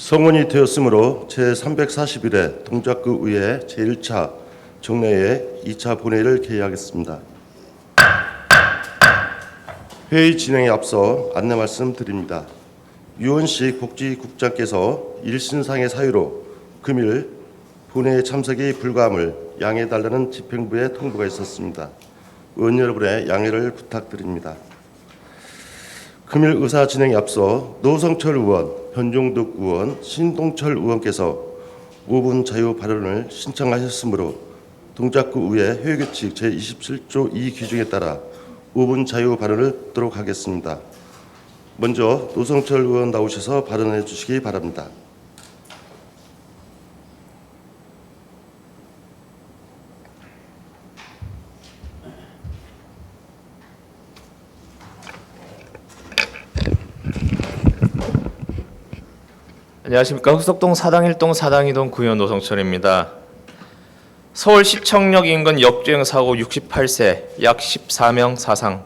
성원이 되었으므로 제341회 동작구 의회 제1차 정례회 2차 본회의를 개의하겠습니다. 회의 진행에 앞서 안내 말씀드립니다. 유원식 복지국장께서 일신상의 사유로 금일 본회의 참석이 불가함을 양해해달라는 집행부의 통보가 있었습니다. 의원 여러분의 양해를 부탁드립니다. 금일 의사 진행에 앞서 노성철 의원, 변종덕 의원, 신동철 의원께서 5분 자유 발언을 신청하셨으므로 동작구 의회 회의규칙 제27조 2 규정에 따라 5분 자유 발언을 듣도록 하겠습니다. 먼저 노성철 의원 나오셔서 발언해 주시기 바랍니다. 안녕하십니까. 흑석동 사당 1동 사당 2동 구의원 노성철입니다. 서울시청역 인근 역주행 사고 68세 약 14명 사상,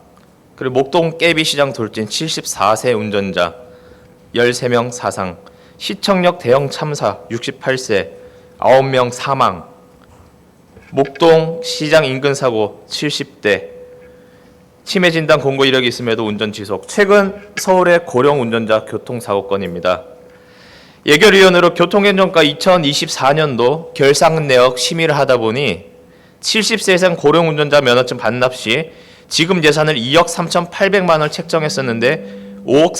그리고 목동 깨비시장 돌진 74세 운전자 13명 사상, 시청역 대형 참사 68세 9명 사망, 목동 시장 인근 사고 70대, 치매 진단 공고 이력이 있음에도 운전 지속. 최근 서울의 고령 운전자 교통사고 건입니다. 예결위원으로 교통행정과 2024년도 결산 내역 심의를 하다 보니 70세 이상 고령 운전자 면허증 반납 시 지급 예산을 2억 3,800만 원을 책정했었는데 5억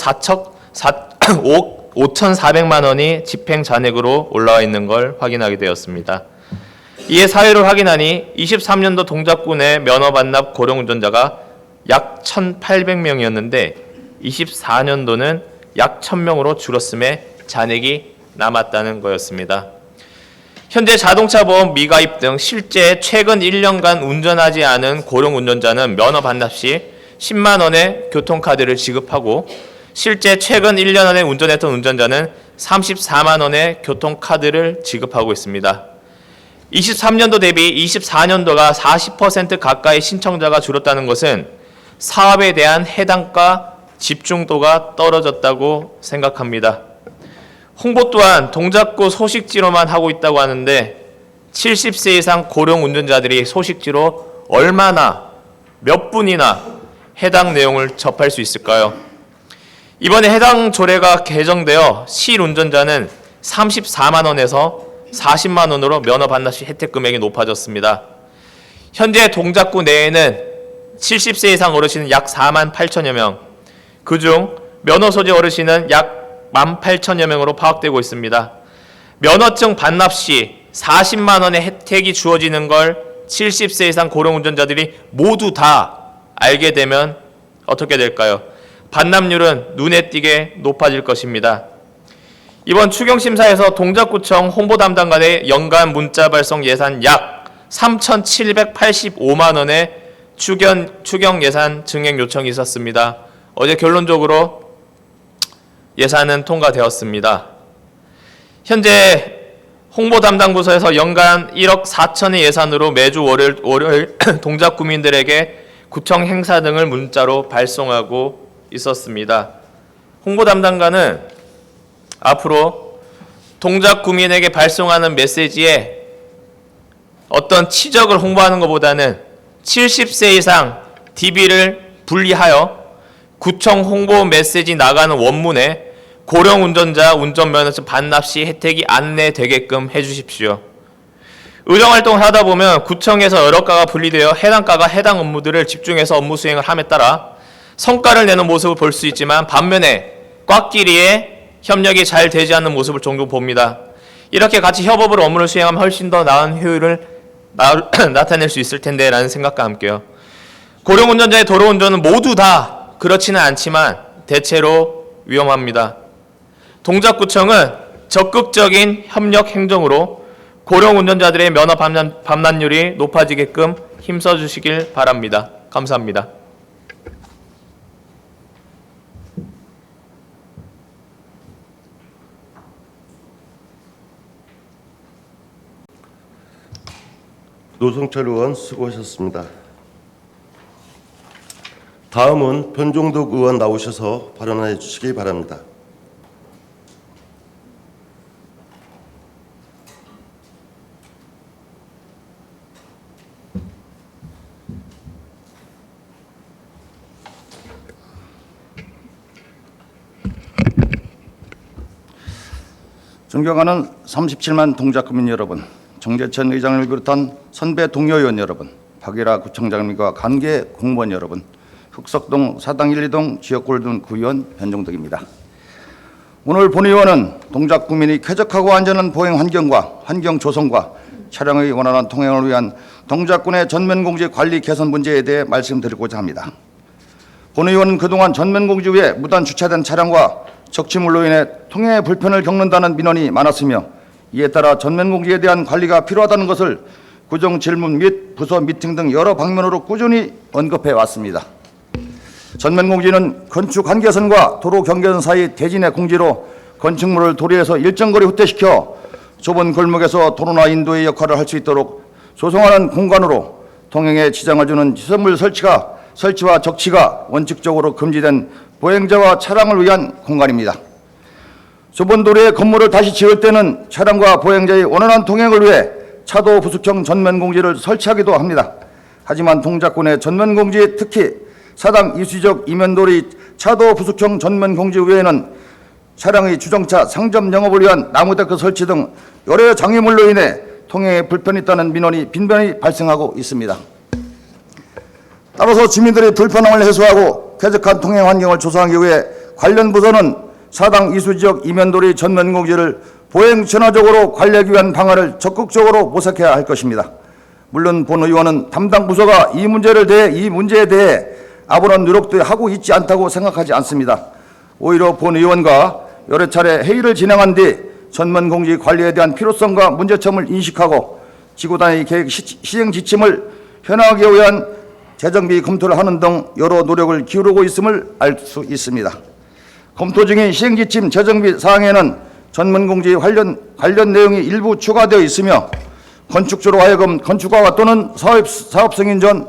5,400만 원이 집행 잔액으로 올라와 있는 걸 확인하게 되었습니다. 이에 사유를 확인하니 23년도 동작구 내 면허 반납 고령 운전자가 약 1,800명이었는데 24년도는 약 1,000명으로 줄었음에 잔액이 남았다는 거였습니다. 현재 자동차 보험 미가입 등 실제 최근 1년간 운전하지 않은 고령 운전자는 면허 반납 시 10만 원의 교통카드를 지급하고 실제 최근 1년 안에 운전했던 운전자는 34만 원의 교통카드를 지급하고 있습니다. 23년도 대비 24년도가 40% 가까이 신청자가 줄었다는 것은 사업에 대한 해당과 집중도가 떨어졌다고 생각합니다. 홍보 또한 동작구 소식지로만 하고 있다고 하는데 70세 이상 고령 운전자들이 소식지로 얼마나 몇 분이나 해당 내용을 접할 수 있을까요? 이번에 해당 조례가 개정되어 실운전자는 34만 원에서 40만 원으로 면허 반납 시 혜택 금액이 높아졌습니다. 현재 동작구 내에는 70세 이상 어르신은 약 4만 8천여 명, 그중 면허 소지 어르신은 약 18,000여 명으로 파악되고 있습니다. 면허증 반납 시 40만 원의 혜택이 주어지는 걸 70세 이상 고령 운전자들이 모두 다 알게 되면 어떻게 될까요? 반납률은 눈에 띄게 높아질 것입니다. 이번 추경심사에서 동작구청 홍보 담당관의 연간 문자 발송 예산 약 3,785만 원의 추경 예산 증액 요청이 있었습니다. 어제 결론적으로 예산은 통과되었습니다. 현재 홍보 담당 부서에서 연간 1억 4천의 예산으로 매주 월요일 동작 구민들에게 구청 행사 등을 문자로 발송하고 있었습니다. 홍보 담당관은 앞으로 동작 구민에게 발송하는 메시지에 어떤 치적을 홍보하는 것보다는 70세 이상 DB를 분리하여 구청 홍보 메시지 나가는 원문에 고령 운전자 운전면허증 반납 시 혜택이 안내되게끔 해주십시오. 의정활동을 하다 보면 구청에서 여러 과가 분리되어 해당 과가 해당 업무들을 집중해서 업무 수행을 함에 따라 성과를 내는 모습을 볼 수 있지만 반면에 과끼리의 협력이 잘 되지 않는 모습을 종종 봅니다. 이렇게 같이 협업으로 업무를 수행하면 훨씬 더 나은 효율을 나타낼 수 있을 텐데 라는 생각과 함께요. 고령 운전자의 도로 운전은 모두 다 그렇지는 않지만 대체로 위험합니다. 동작구청은 적극적인 협력 행정으로 고령 운전자들의 면허 반납률이 높아지게끔 힘써 주시길 바랍니다. 감사합니다. 노성철 의원 수고하셨습니다. 다음은 변종덕 의원 나오셔서 발언해 주시기 바랍니다. 존경하는 37만 동작구민 여러분, 정재천 의장을 비롯한 선배 동료 의원 여러분, 박일하 구청장님과 관계 공무원 여러분, 흑석동 사당 1, 2동 지역골든 구의원 변종덕입니다. 오늘 본의원은 동작구민이 쾌적하고 안전한 보행 환경과 환경 조성과 차량의 원활한 통행을 위한 동작군의 전면공지 관리 개선 문제에 대해 말씀드리고자 합니다. 본의원은 그동안 전면공지 위에 무단 주차된 차량과 적치물로 인해 통행 불편을 겪는다는 민원이 많았으며, 이에 따라 전면공지에 대한 관리가 필요하다는 것을 구정 질문 및 부서 미팅 등 여러 방면으로 꾸준히 언급해 왔습니다. 전면공지는 건축 한계선과 도로 경계선 사이 대진의 공지로 건축물을 도로에서 일정 거리 후퇴시켜 좁은 골목에서 도로나 인도의 역할을 할 수 있도록 조성하는 공간으로 통행에 지장을 주는 시설물 설치와 적치가 원칙적으로 금지된 보행자와 차량을 위한 공간입니다. 좁은 도로에 건물을 다시 지을 때는 차량과 보행자의 원활한 통행을 위해 차도 부숙형 전면공지를 설치하기도 합니다. 하지만 동작군의 전면공지, 특히 사당 이수지역 이면도리 차도 부숙형 전면공지 외에는 차량의 주정차 상점 영업을 위한 나무데크 설치 등 여러 장애물로 인해 통행에 불편이 있다는 민원이 빈번히 발생하고 있습니다. 따라서 주민들의 불편함을 해소하고 쾌적한 통행 환경을 조성하기 위해 관련 부서는 사당 이수지역 이면도리 전면공지를 보행 전화적으로 관리하기 위한 방안을 적극적으로 모색해야 할 것입니다. 물론 본 의원은 담당 부서가 이 문제에 대해 아무런 노력도 하고 있지 않다고 생각하지 않습니다. 오히려 본 의원과 여러 차례 회의를 진행한 뒤 전면공지 관리에 대한 필요성과 문제점을 인식하고 지구단위 계획 시행 지침을 현황하기 위한 재정비 검토를 하는 등 여러 노력을 기울이고 있음을 알 수 있습니다. 검토 중인 시행 지침 재정비 사항에는 전면공지 관련 내용이 일부 추가되어 있으며, 건축주로 하여금 건축허가 또는 사업 승인 전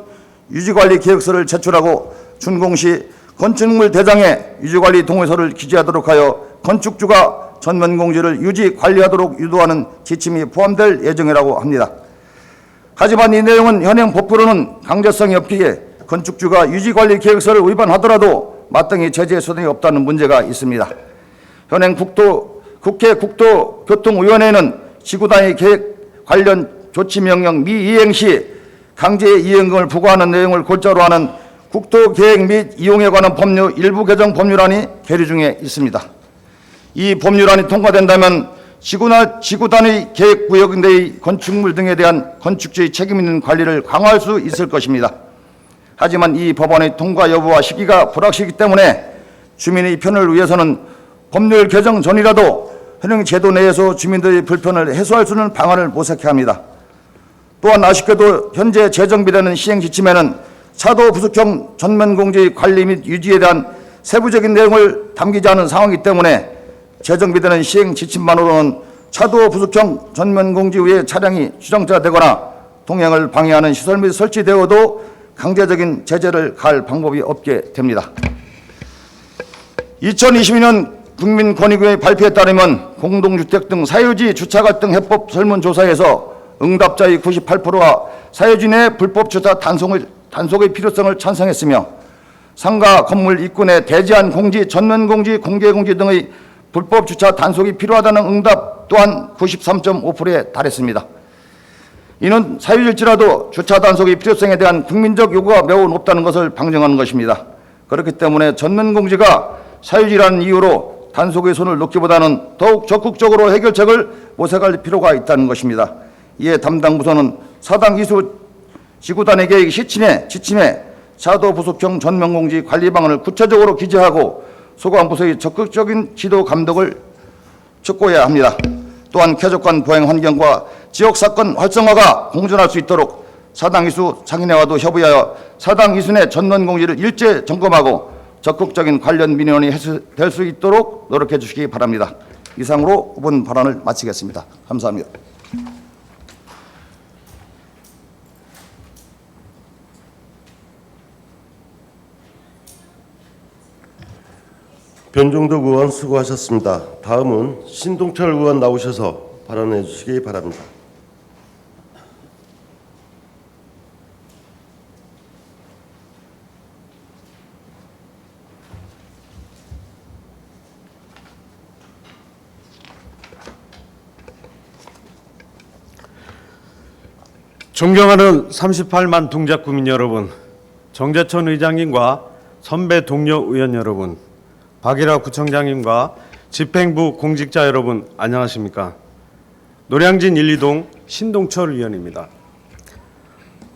유지관리 계획서를 제출하고 준공 시 건축물 대장에 유지관리 동의서를 기재하도록 하여 건축주가 전면공지를 유지 관리하도록 유도하는 지침이 포함될 예정이라고 합니다. 하지만 이 내용은 현행 법으로는 강제성이 없기에 건축주가 유지관리 계획서를 위반하더라도 마땅히 제재 수단이 없다는 문제가 있습니다. 현행 국회 국토교통위원회는 지구단위 계획 관련 조치명령 미이행 시 강제 이행금을 부과하는 내용을 골자로 하는 국토계획 및 이용에 관한 법률 일부 개정 법률안이 계류 중에 있습니다. 이 법률안이 통과된다면 지구단위 계획구역 내의 건축물 등에 대한 건축주의 책임 있는 관리를 강화할 수 있을 것입니다. 하지만 이 법안의 통과 여부와 시기가 불확실하기 때문에 주민의 편을 위해서는 법률 개정 전이라도 현행 제도 내에서 주민들의 불편을 해소할 수 있는 방안을 모색해야 합니다. 또한 아쉽게도 현재 재정비되는 시행 지침에는 차도 부숙형 전면공지 관리 및 유지에 대한 세부적인 내용을 담기지 않은 상황이기 때문에 재정비되는 시행 지침만으로는 차도 부숙형 전면공지 위에 차량이 주정차되거나 통행을 방해하는 시설 및 설치되어도 강제적인 제재를 가할 방법이 없게 됩니다. 2022년 국민권익위의 발표에 따르면 공동주택 등 사유지 주차 갈등 해법 설문조사에서 응답자의 98%가 사유지 내 불법 주차 단속의 필요성을 찬성했으며, 상가 건물 입구 내 대지한 공지, 전면공지, 공개공지 등의 불법 주차 단속이 필요하다는 응답 또한 93.5%에 달했습니다. 이는 사유지일지라도 주차 단속의 필요성에 대한 국민적 요구가 매우 높다는 것을 방증하는 것입니다. 그렇기 때문에 전면공지가 사유지라는 이유로 단속의 손을 놓기보다는 더욱 적극적으로 해결책을 모색할 필요가 있다는 것입니다. 이에 담당 부서는 사당 이수 지구단위 계획 지침에 차도 부숙형 전면공지 관리 방안을 구체적으로 기재하고 소관 부서의 적극적인 지도 감독을 촉구해야 합니다. 또한 쾌적한 보행 환경과 지역 사건 활성화가 공존할 수 있도록 사당 이수 상인회와도 협의하여 사당 이수 내 전면공지를 일제 점검하고 적극적인 관련 민원이 해소될 수 있도록 노력해 주시기 바랍니다. 이상으로 이번 발언을 마치겠습니다. 감사합니다. 변종덕 의원 수고하셨습니다. 다음은 신동철 의원 나오셔서 발언해 주시기 바랍니다. 존경하는 38만 동작구민 여러분, 정재천 의장님과 선배 동료 의원 여러분, 박일하 구청장님과 집행부 공직자 여러분, 안녕하십니까? 노량진 1, 2동 신동철 의원입니다.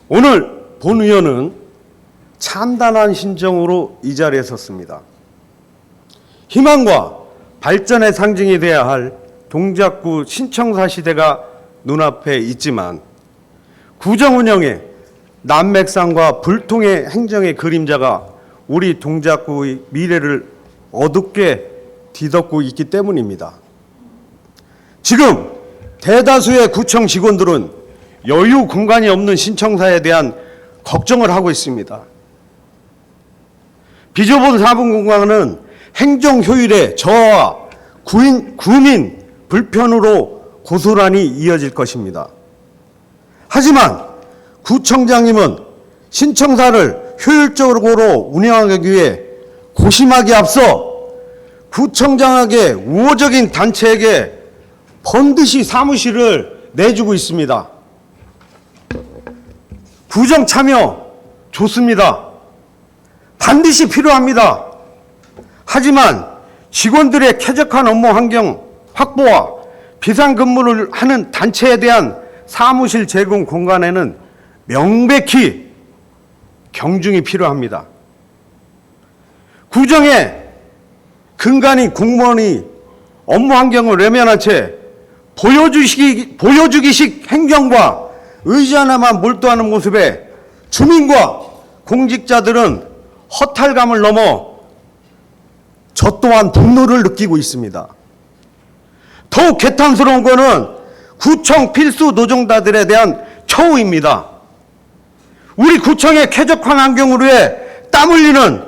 오늘 본 의원은 참담한 심정으로 이 자리에 섰습니다. 희망과 발전의 상징이 되어야 할 동작구 신청사 시대가 눈앞에 있지만 구정 운영의 난맥상과 불통의 행정의 그림자가 우리 동작구의 미래를 어둡게 뒤덮고 있기 때문입니다. 지금 대다수의 구청 직원들은 여유 공간이 없는 신청사에 대한 걱정을 하고 있습니다. 비좁은 사분 공간은 행정 효율의 저하와 구민 불편으로 고스란히 이어질 것입니다. 하지만 구청장님은 신청사를 효율적으로 운영하기 위해 고심하기에 앞서 구청장에게 우호적인 단체에게 번듯이 사무실을 내주고 있습니다. 구정 참여 좋습니다. 반드시 필요합니다. 하지만 직원들의 쾌적한 업무 환경 확보와 비상근무를 하는 단체에 대한 사무실 제공 공간에는 명백히 경중이 필요합니다. 구정에 근간인 공무원이 업무 환경을 외면한 채 보여주기식 행정과 의지하나만 몰두하는 모습에 주민과 공직자들은 허탈감을 넘어 저 또한 분노를 느끼고 있습니다. 더욱 개탄스러운 것은 구청 필수 노동자들에 대한 처우입니다. 우리 구청의 쾌적한 환경을 위해 땀 흘리는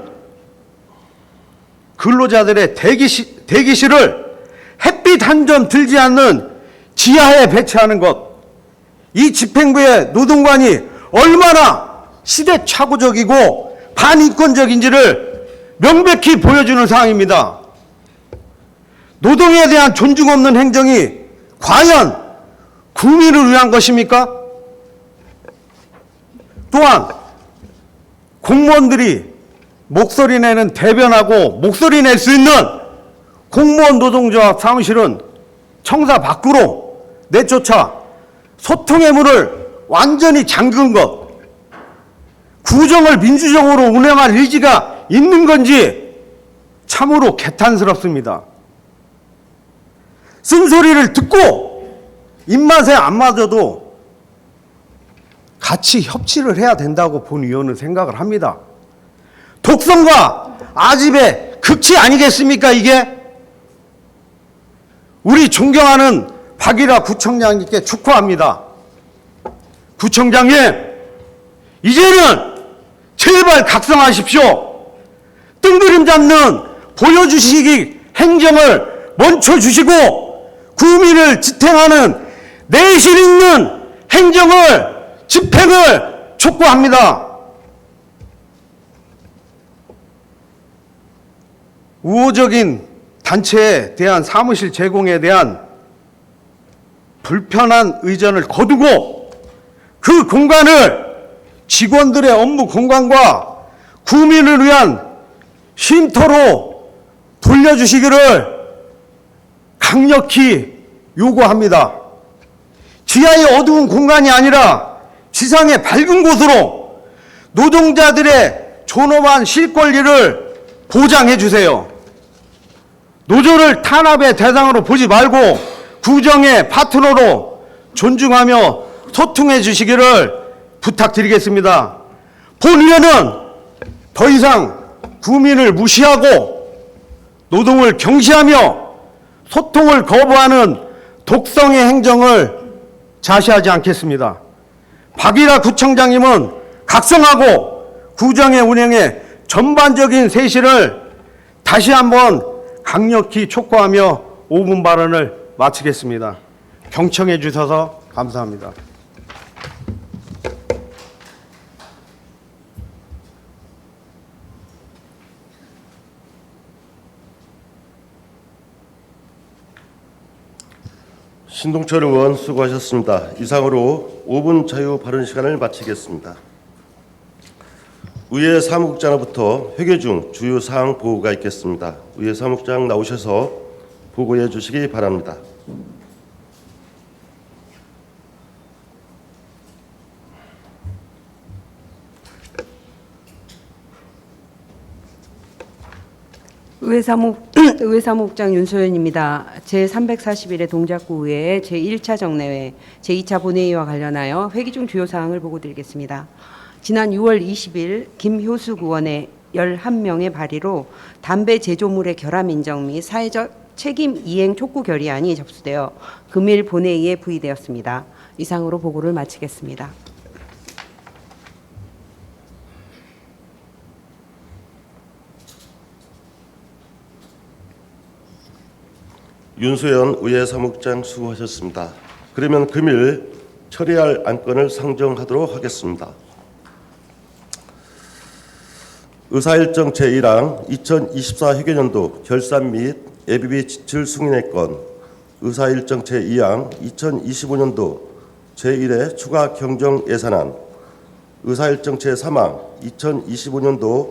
근로자들의 대기실을 햇빛 한 점 들지 않는 지하에 배치하는 것, 이 집행부의 노동관이 얼마나 시대착오적이고 반인권적인지를 명백히 보여주는 사항입니다. 노동에 대한 존중 없는 행정이 과연 국민을 위한 것입니까? 또한 공무원들이 목소리 내는 대변하고 목소리 낼 수 있는 공무원 노동조합 사무실은 청사 밖으로 내쫓아 소통의 문을 완전히 잠근 것, 구정을 민주적으로 운영할 의지가 있는 건지 참으로 개탄스럽습니다. 쓴소리를 듣고 입맛에 안 맞아도 같이 협치를 해야 된다고 본 의원은 생각을 합니다. 독선과 아집의 극치 아니겠습니까, 이게? 우리 존경하는 박일하 구청장님께 축하합니다. 구청장님, 이제는 제발 각성하십시오. 뜬구름 잡는 보여주시기 행정을 멈춰주시고 국민을 지탱하는 내실 있는 행정을 집행을 촉구합니다. 우호적인 단체에 대한 사무실 제공에 대한 불편한 의전을 거두고 그 공간을 직원들의 업무 공간과 국민을 위한 쉼터로 돌려주시기를 강력히 요구합니다. 지하의 어두운 공간이 아니라 지상의 밝은 곳으로 노동자들의 존엄한 쉴 권리를 보장해 주세요. 노조를 탄압의 대상으로 보지 말고 구정의 파트너로 존중하며 소통해 주시기를 부탁드리겠습니다. 본 의원은 더 이상 국민을 무시하고 노동을 경시하며 소통을 거부하는 독성의 행정을 자시하지 않겠습니다. 박일하 구청장님은 각성하고 구정의 운영에 전반적인 세실을 다시 한번 강력히 촉구하며 5분 발언을 마치겠습니다. 경청해 주셔서 감사합니다. 신동철 의원 수고하셨습니다. 이상으로 5분 자유 발언 시간을 마치겠습니다. 의회 사무국장으로부터 회계 중 주요 사항 보고가 있겠습니다. 의회 사무국장 나오셔서 보고해 주시기 바랍니다. 의회사무국장 윤소연입니다. 제341회 동작구 의회 제1차 정례회 제2차 본회의와 관련하여 회기 중 주요 사항을 보고드리겠습니다. 지난 6월 20일 김효수 의원의 11명의 발의로 담배 제조물의 결함 인정 및 사회적 책임 이행 촉구 결의안이 접수되어 금일 본회의에 부의되었습니다. 이상으로 보고를 마치겠습니다. 윤소연 의회 사무국장 수고하셨습니다. 그러면 금일 처리할 안건을 상정하도록 하겠습니다. 의사일정 제1항 2024 회계연도 결산 및 예비비 지출 승인의 건, 의사일정 제2항 2025년도 제1회 추가 경정 예산안, 의사일정 제3항 2025년도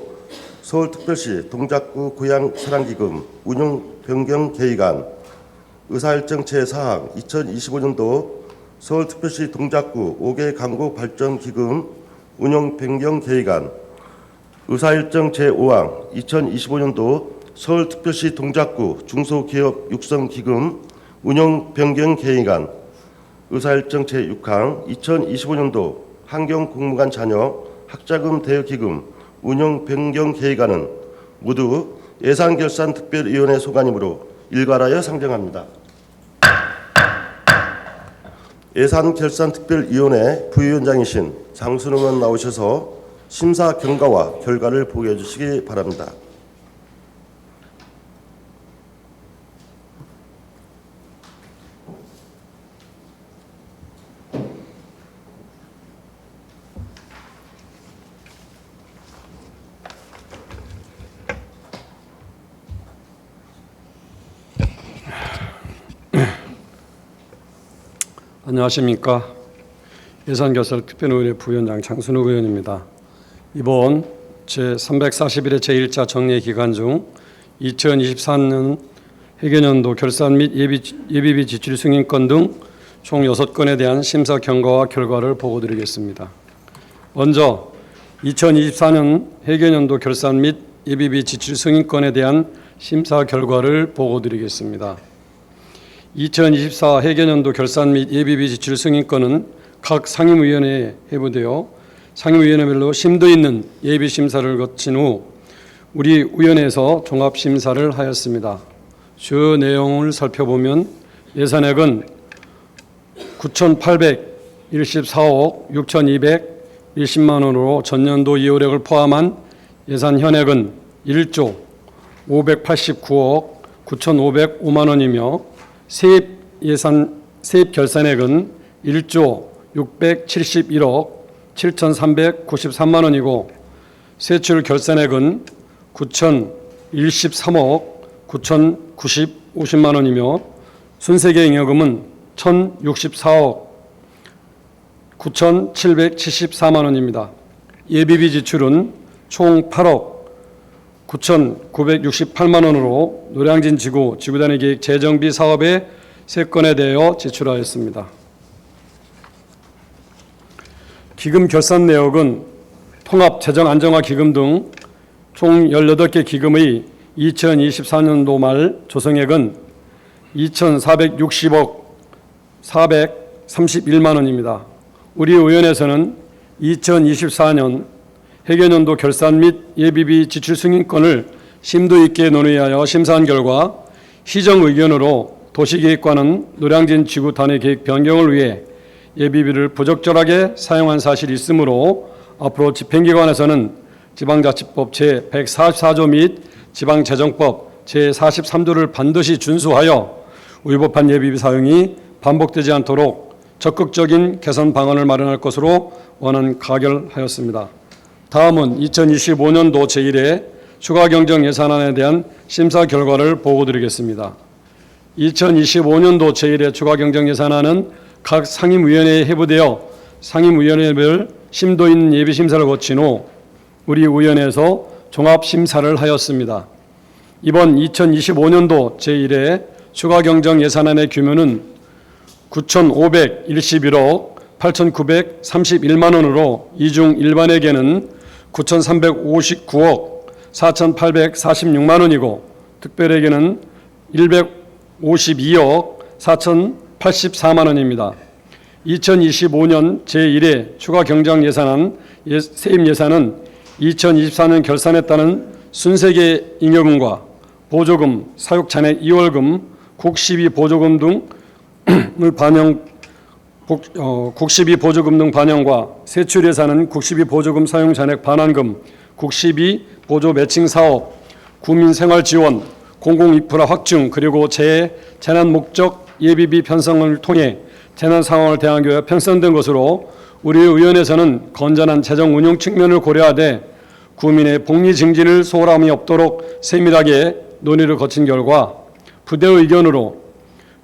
서울특별시 동작구 고향사랑기금 운용 변경 계획안, 의사일정 제4항 2025년도 서울특별시 동작구 5개 강구 발전 기금 운용 변경 계획안, 의사일정 제5항 2025년도 서울특별시 동작구 중소기업 육성 기금 운용 변경 계획안, 의사일정 제6항 2025년도 환경공무관 자녀 학자금 대여 기금 운용 변경 계획안은 모두 예산결산특별위원회 소관이므로 일괄하여 상정합니다. 예산결산특별위원회 부위원장이신 장순우 의원 나오셔서 심사 경과와 결과를 보고해 주시기 바랍니다. 안녕하십니까. 예산결산특별위원회 부위원장 장순우 의원입니다. 이번 제341회 제1차 정례 기간 중 2024년 회계연도 결산 및 예비비 지출 승인권 등 총 6건에 대한 심사 경과와 결과를 보고드리겠습니다. 먼저 2024년 회계연도 결산 및 예비비 지출 승인권에 대한 심사 결과를 보고드리겠습니다. 2024 회계연도 결산 및 예비비 지출 승인권은 각 상임위원회에 회부되어 상임위원회별로 심도 있는 예비 심사를 거친 후 우리 위원회에서 종합 심사를 하였습니다. 주요 내용을 살펴보면 예산액은 9,814억 6,210만 원으로 전년도 이율액을 포함한 예산 현액은 1조 589억 9,505만 원이며 세입 결산액은 1조 671억 7,393만 원이고 세출 결산액은 9,013억 9,050만 원이며 순세계잉여금은 1,064억 9,774만 원입니다. 예비비 지출은 총 8억 9,968만 원으로 노량진 지구 지구단위 계획 재정비 사업의 3건에 대하여 지출하였습니다. 기금 결산 내역은 통합재정안정화기금 등 총 18개 기금의 2024년도 말 조성액은 2,460억 431만 원입니다. 우리 의원에서는 2024년 회계연도 결산 및 예비비 지출 승인권을 심도 있게 논의하여 심사한 결과 시정 의견으로 도시계획관은 노량진 지구 단위 계획 변경을 위해 예비비를 부적절하게 사용한 사실이 있으므로 앞으로 집행기관에서는 지방자치법 제144조 및 지방재정법 제43조를 반드시 준수하여 위법한 예비비 사용이 반복되지 않도록 적극적인 개선 방안을 마련할 것으로 원안 가결하였습니다. 다음은 2025년도 제1회 추가 경정 예산안에 대한 심사 결과를 보고드리겠습니다. 2025년도 제1회 추가경정예산안은 각 상임위원회에 회부되어 상임위원회별 심도 있는 예비심사를 거친 후 우리 의원회에서 종합심사를 하였습니다. 이번 2025년도 제1회 추가경정예산안의 규모는 9,511억 8,931만 원으로 이 중 일반회계는 9,359억 4,846만 원이고 특별회계는 152억 4,084만 원입니다. 2025년 제1회 추가경정예산안 세입 예산은 2024년 결산에 따른 순세계 잉여금과 보조금, 사육잔액 2월금, 국시비 보조금 등을 국시비 보조금 등 반영과 세출 예산은 국시비 보조금 사용 잔액 반환금, 국시비 보조 매칭 사업, 국민 생활 지원, 공공 인프라 확충 그리고 재난 목적 예비비 편성을 통해 재난 상황을 대응하기 위해 편성된 것으로 우리 의원에서는 건전한 재정 운영 측면을 고려하되 국민의 복리 증진을 소홀함이 없도록 세밀하게 논의를 거친 결과 부대 의견으로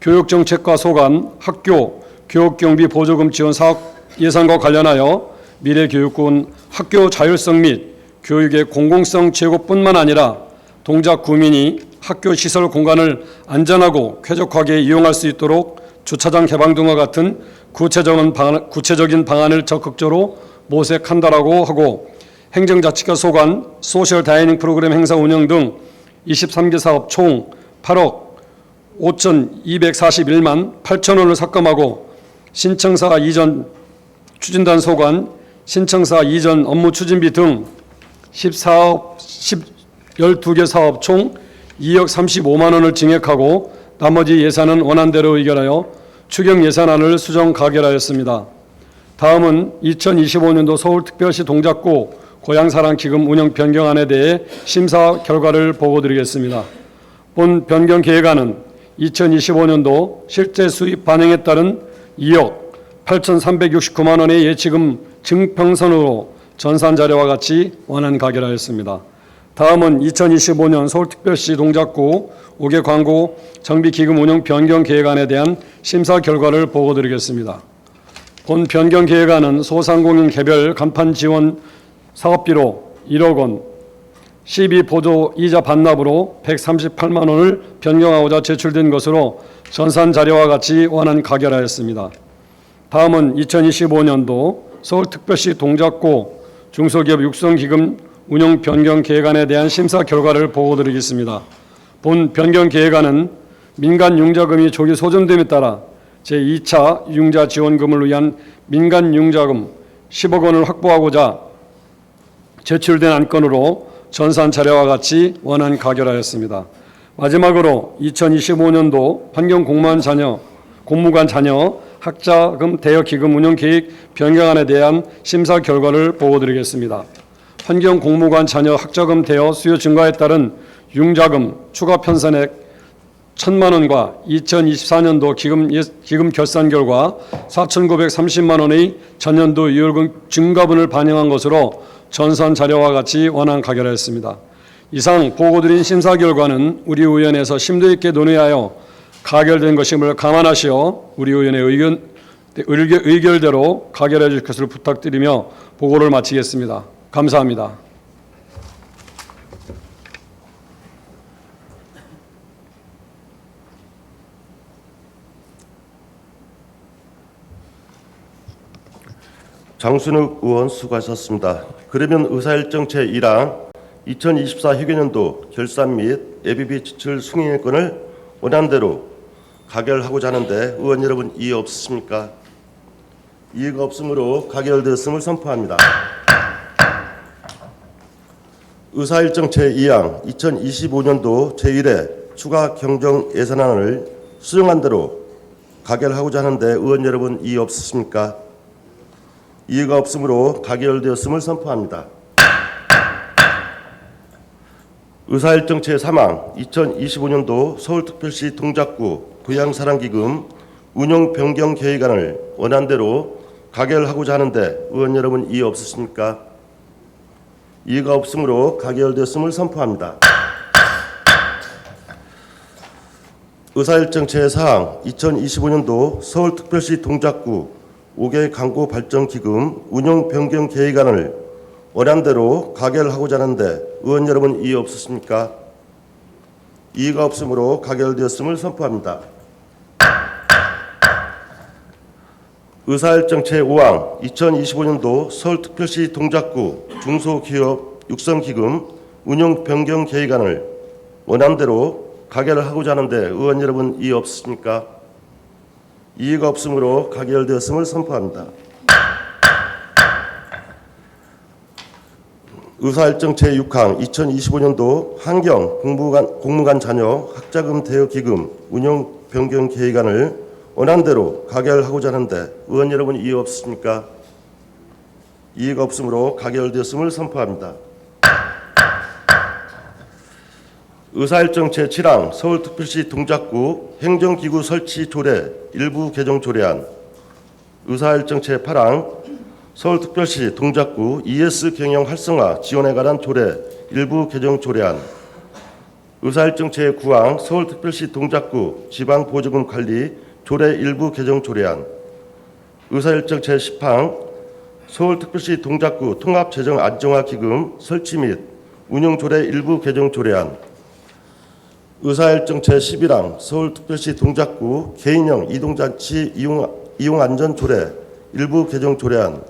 교육정책과 소관, 학교, 교육경비 보조금 지원 사업 예산과 관련하여 미래교육군 학교 자율성 및 교육의 공공성 제고뿐만 아니라 동작 구민이 학교 시설 공간을 안전하고 쾌적하게 이용할 수 있도록 주차장 개방 등과 같은 구체적인 방안을 적극적으로 모색한다라고 하고 행정자치과 소관, 소셜 다이닝 프로그램 행사 운영 등 23개 사업 총 8억 5,241만 8천 원을 삭감하고 신청사 이전 추진단 소관, 신청사 이전 업무 추진비 등 12개 사업 총 2억 35만 원을 증액하고 나머지 예산은 원안대로 의결하여 추경 예산안을 수정 가결하였습니다. 다음은 2025년도 서울특별시 동작구 고향사랑기금 운영 변경안에 대해 심사 결과를 보고드리겠습니다. 본 변경 계획안은 2025년도 실제 수입 반영에 따른 2억 8,369만 원의 예치금 증평선으로 전산 자료와 같이 원안 가결하였습니다. 다음은 2025년 서울특별시 동작구 5개 광고 정비기금 운영 변경 계획안에 대한 심사 결과를 보고드리겠습니다. 본 변경 계획안은 소상공인 개별 간판 지원 사업비로 1억 원, 시비 보조 이자 반납으로 138만 원을 변경하고자 제출된 것으로 전산 자료와 같이 원안 가결하였습니다. 다음은 2025년도 서울특별시 동작구 중소기업 육성기금 운영 변경 계획안에 대한 심사 결과를 보고드리겠습니다. 본 변경 계획안은 민간 융자금이 조기 소진됨에 따라 제2차 융자 지원금을 위한 민간 융자금 10억 원을 확보하고자 제출된 안건으로 전산 자료와 같이 원안 가결하였습니다. 마지막으로 2025년도 환경공무관 자녀 학자금 대여 기금 운영 계획 변경안에 대한 심사 결과를 보고드리겠습니다. 환경공무관 자녀 학자금 대여 수요 증가에 따른 융자금 추가 편선액 1,000만 원과 2024년도 기금 결산 결과 4,930만 원의 전년도 2월금 증가분을 반영한 것으로 전산 자료와 같이 원안 가결하였습니다. 이상 보고드린 심사 결과는 우리 의원에서 심도 있게 논의하여 가결된 것임을 감안하시어 우리 의원의 의결대로 가결해 주실 것을 부탁드리며 보고를 마치겠습니다. 감사합니다. 장순욱 의원 수고하셨습니다. 그러면 의사일정 제1항 2024 회계년도 결산 및 예비비 지출 승인의 건을 원안대로 가결하고자 하는데 의원 여러분 이의 없으십니까? 이의가 없으므로 가결되었음을 선포합니다. 의사일정 제2항 2025년도 제1회 추가 경정 예산안을 수정한 대로 가결하고자 하는데 의원 여러분 이의 없으십니까? 이의가 없으므로 가결되었음을 선포합니다. 의사일정 제3항 2025년도 서울특별시 동작구 고향사랑기금 운용 변경 계획안을 원안대로 가결하고자 하는데 의원 여러분 이의 없으십니까? 이의가 없으므로 가결되었음을 선포합니다. 의사일정 제4항 2025년도 서울특별시 동작구 5개 강구 발전기금 운영 변경 계획안을 원안대로 가결하고자 하는데 의원 여러분 이의 없으십니까? 이의가 없으므로 가결되었음을 선포합니다. 의사일정 제5항 2025년도 서울특별시 동작구 중소기업 육성기금 운영 변경 계획안을 원안대로 가결하고자 하는데 의원 여러분 이의 없으십니까? 이의가 없으므로 가결되었음을 선포합니다. 의사일정 제6항 2025년도 환경 공무관 자녀 학자금 대여 기금 운영 변경 계획안을 원안대로 가결하고자 하는데 의원 여러분 이의 없으십니까? 이의가 없으므로 가결되었음을 선포합니다. 의사일정 제7항 서울특별시 동작구 행정기구 설치 조례 일부 개정 조례안, 의사일정 제8항 서울특별시 동작구 ES 경영 활성화 지원에 관한 조례 일부 개정 조례안, 의사일정 제9항 서울특별시 동작구 지방보조금 관리 조례 일부 개정 조례안, 의사일정 제10항 서울특별시 동작구 통합재정 안정화 기금 설치 및 운영 조례 일부 개정 조례안, 의사일정 제11항 서울특별시 동작구 개인형 이동장치 이용 안전 조례 일부 개정 조례안,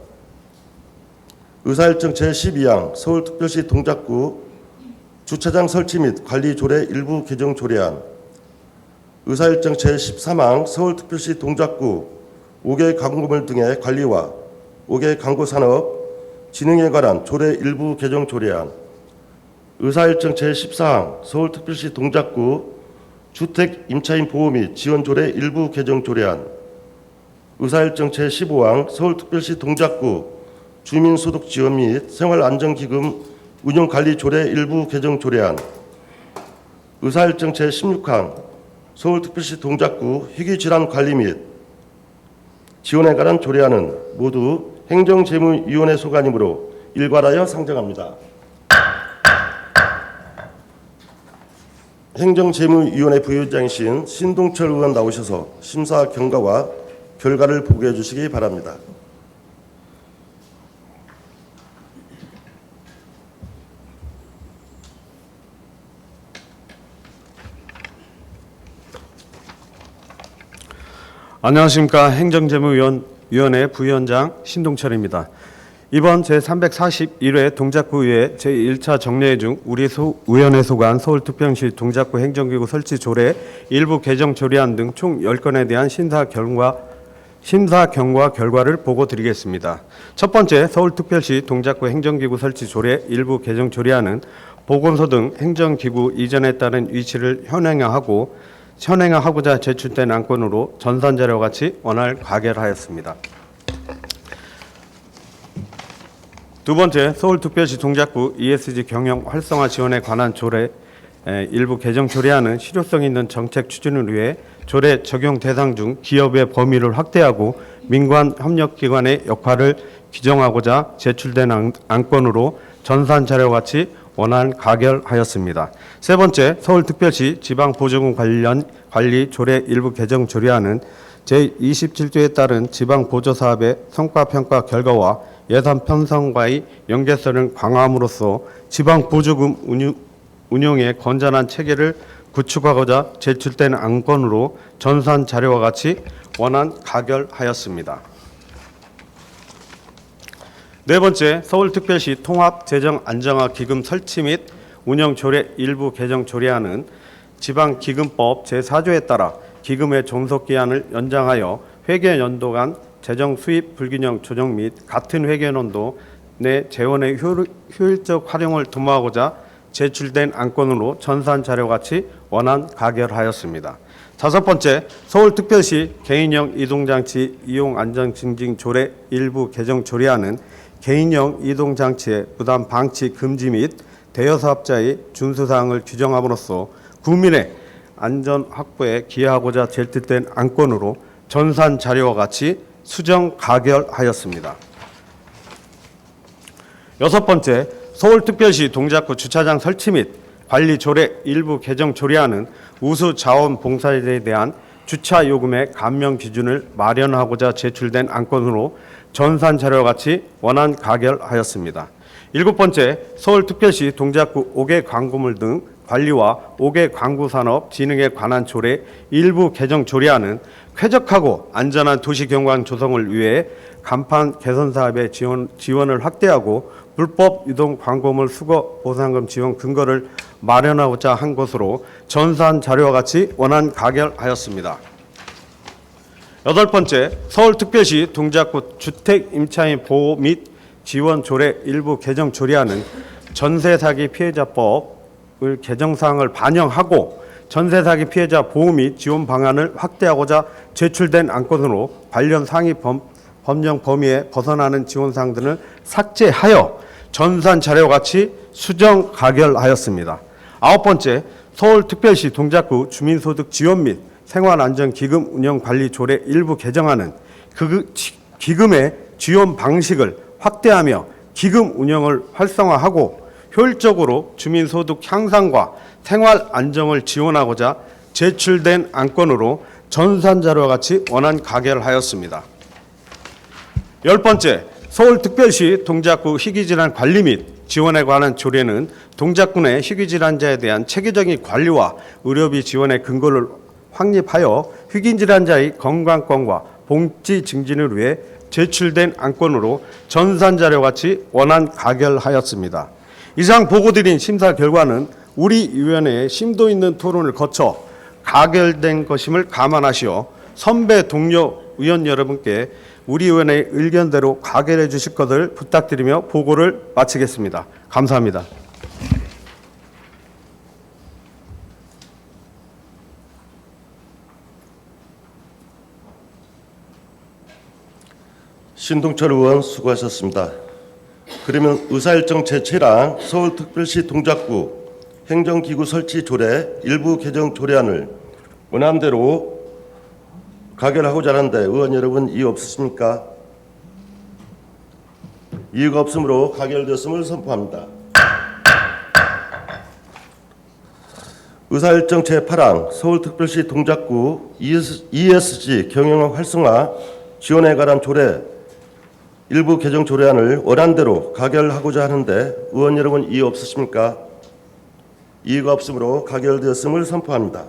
의사일정 제12항 서울특별시 동작구 주차장 설치 및 관리 조례 일부 개정 조례안, 의사일정 제13항 서울특별시 동작구 5개 강구물 등의 관리와 5개 강구산업 진흥에 관한 조례 일부 개정 조례안, 의사일정 제14항 서울특별시 동작구 주택 임차인 보호 및 지원 조례 일부 개정 조례안, 의사일정 제15항 서울특별시 동작구 주민소득 지원 및 생활안정기금 운영관리 조례 일부 개정 조례안, 의사일정 제16항 서울특별시 동작구 희귀질환 관리 및 지원에 관한 조례안은 모두 행정재무위원회 소관이므로 일괄하여 상정합니다. 행정재무위원회 부위원장이신 신동철 의원 나오셔서 심사 경과와 결과를 보고해 주시기 바랍니다. 안녕하십니까. 행정재무위원회 부위원장 신동철입니다. 이번 제341회 동작구의회 제1차 정례회 중 우리 의원회 소관 서울특별시 동작구 행정기구 설치 조례 일부 개정 조례안 등 총 10건에 대한 심사 경과 결과를 보고 드리겠습니다. 첫 번째, 서울특별시 동작구 행정기구 설치 조례 일부 개정 조례안은 보건소 등 행정기구 이전에 따른 위치를 현행화하고자 제출된 안건으로 전산자료와 같이 원활 가결하였습니다. 두 번째, 서울특별시 동작구 ESG 경영 활성화 지원에 관한 조례 일부 개정 조례안은 실효성 있는 정책 추진을 위해 조례 적용 대상 중 기업의 범위를 확대하고 민관 협력기관의 역할을 규정하고자 제출된 안건으로 전산 자료와 같이 원활 가결하였습니다. 세 번째, 서울특별시 지방보조금 관련 관리 조례 일부 개정 조례안은 제27조에 따른 지방보조사업의 성과평가 결과와 예산 편성과의 연계성을 강화함으로써 지방보조금 운용의 건전한 체계를 구축하고자 제출된 안건으로 전산 자료와 같이 원안 가결하였습니다. 네 번째, 서울특별시 통합재정안정화기금 설치 및 운영조례 일부 개정 조례안은 지방기금법 제4조에 따라 기금의 존속기한을 연장하여 회계연도 간 재정 수입 불균형 조정 및 같은 회계연도 내 재원의 효율적 활용을 도모하고자 제출된 안건으로 전산 자료와 같이 원안 가결하였습니다. 다섯 번째, 서울특별시 개인형 이동장치 이용 안전 증진 조례 일부 개정 조례안은 개인형 이동장치의 부담 방치 금지 및 대여사업자의 준수사항을 규정함으로써 국민의 안전 확보에 기여하고자 제출된 안건으로 전산 자료와 같이 수정 가결하였습니다. 여섯 번째, 서울특별시 동작구 주차장 설치 및 관리 조례 일부 개정 조례안은 우수 자원 봉사에 대한 주차 요금의 감면 기준을 마련하고자 제출된 안건으로 전산 자료와 같이 원안 가결하였습니다. 7번째, 서울특별시 동작구 5개 광고물 등 관리와 5개 광고 산업 진흥에 관한 조례 일부 개정 조례안은 쾌적하고 안전한 도시 경관 조성을 위해 간판 개선 사업의 지원을 확대하고 불법 유동 광고물 수거 보상금 지원 근거를 마련하고자 한 것으로 전산 자료와 같이 원안 가결하였습니다. 8번째, 서울특별시 동작구 주택 임차인 보호 및 지원 조례 일부 개정 조례안은 전세 사기 피해자법을 개정 사항을 반영하고 전세 사기 피해자 보호 및 지원 방안을 확대하고자 제출된 안건으로 관련 상위 법령 범위에 벗어나는 지원 사항들을 삭제하여 전산 자료와 같이 수정 가결하였습니다. 9번째, 서울특별시 동작구 주민소득 지원 및 생활안전기금 운영관리 조례 일부 개정안은 그 기금의 지원 방식을 확대하며 기금 운영을 활성화하고 효율적으로 주민소득 향상과 생활 안정을 지원하고자 제출된 안건으로 전산 자료와 같이 원안 가결하였습니다. 10번째, 서울특별시 동작구 희귀질환 관리 및 지원에 관한 조례는 동작구 내 희귀질환자에 대한 체계적인 관리와 의료비 지원의 근거를 확립하여 희귀질환자의 건강권과 복지 증진을 위해 제출된 안건으로 전산 자료와 같이 원안 가결하였습니다. 이상 보고드린 심사 결과는 우리 위원회의 심도 있는 토론을 거쳐 가결된 것임을 감안하시어 선배 동료 의원 여러분께 우리 위원회의 의견대로 가결해 주실 것을 부탁드리며 보고를 마치겠습니다. 감사합니다. 신동철 의원 수고하셨습니다. 그러면 의사일정 제7항 서울특별시 동작구 행정기구 설치 조례 일부 개정 조례안을 원안대로 가결하고자 하는데 의원 여러분 이의 없으십니까? 이의가 없으므로 가결되었음을 선포합니다. 의사일정 제8항 서울특별시 동작구 ESG 경영 활성화 지원에 관한 조례 일부 개정 조례안을 원안대로 가결하고자 하는데 의원 여러분 이의 없으십니까? 이의가 없으므로 가결되었음을 선포합니다.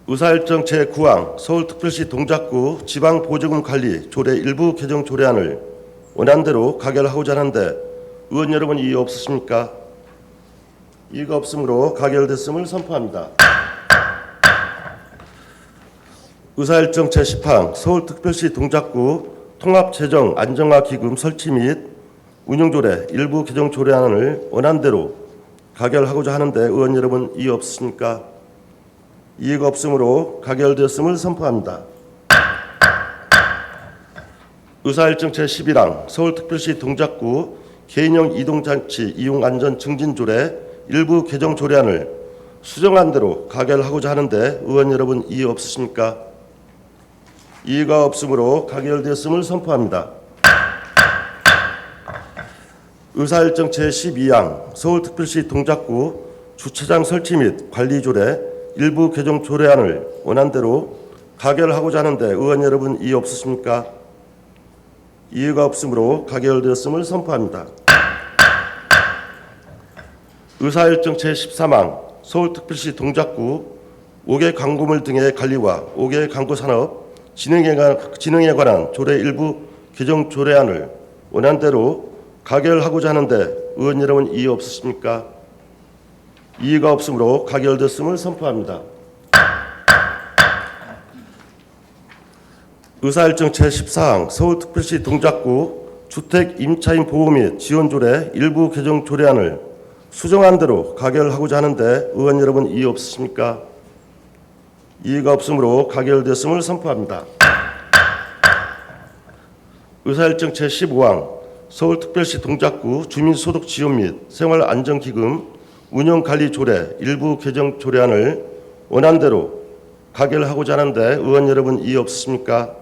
의사일정 제9항 서울특별시 동작구 지방보조금 관리 조례 일부 개정 조례안을 원안대로 가결하고자 하는데 의원 여러분 이의 없으십니까? 이의가 없으므로 가결됐음을 선포합니다. 의사일정 제10항 서울특별시 동작구 통합재정 안정화 기금 설치 및 운영조례 일부 개정 조례안을 원안대로 가결하고자 하는데 의원 여러분 이의 없으십니까? 이의가 없으므로 가결되었음을 선포합니다. 의사일정 제11항 서울특별시 동작구 개인형 이동장치 이용 안전 증진 조례 일부 개정 조례안을 수정안대로 가결하고자 하는데 의원 여러분 이의 없으십니까? 이의가 없으므로 가결되었음을 선포합니다. 의사일정 제12항 서울특별시 동작구 주차장 설치 및 관리 조례 일부 개정 조례안을 원안대로 가결하고자 하는데 의원 여러분 이의 없으십니까? 이의가 없으므로 가결되었음을 선포합니다. 의사일정 제13항 서울특별시 동작구 5개 광고물 등의 관리와 5개 광고 산업 진흥에 관한 조례 일부 개정 조례안을 원안대로 가결하고자 하는데 의원 여러분 이의 없으십니까? 이의가 없으므로 가결됐음을 선포합니다. 의사일정 제14항 서울특별시 동작구 주택 임차인 보호 및 지원 조례 일부 개정 조례안을 수정안대로 가결하고자 하는데 의원 여러분 이의 없으십니까? 이의가 없으므로 가결됐음을 선포합니다. 의사일정 제15항 서울특별시 동작구 주민소득 지원 및 생활안전기금 운영관리 조례 일부 개정 조례안을 원안대로 가결하고자 하는데 의원 여러분 이의 없으십니까?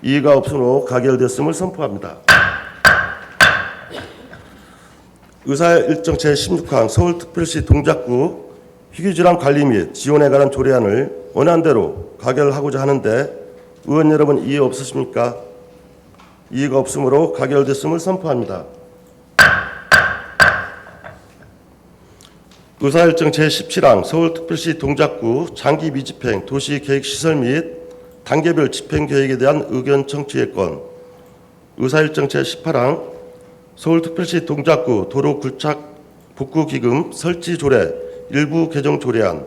이의가 없으므로 가결됐음을 선포합니다. 의사일정 제16항 서울특별시 동작구 희귀질환 관리 및 지원에 관한 조례안을 원안대로 가결하고자 하는데 의원 여러분 이의 없으십니까? 이의가 없으므로 가결됐음을 선포합니다. 의사일정 제17항 서울특별시 동작구 장기 미집행 도시계획시설 및 단계별 집행계획에 대한 의견 청취의 건. 의사일정 제18항 서울특별시 동작구 도로 굴착 복구기금 설치 조례 일부 개정 조례안.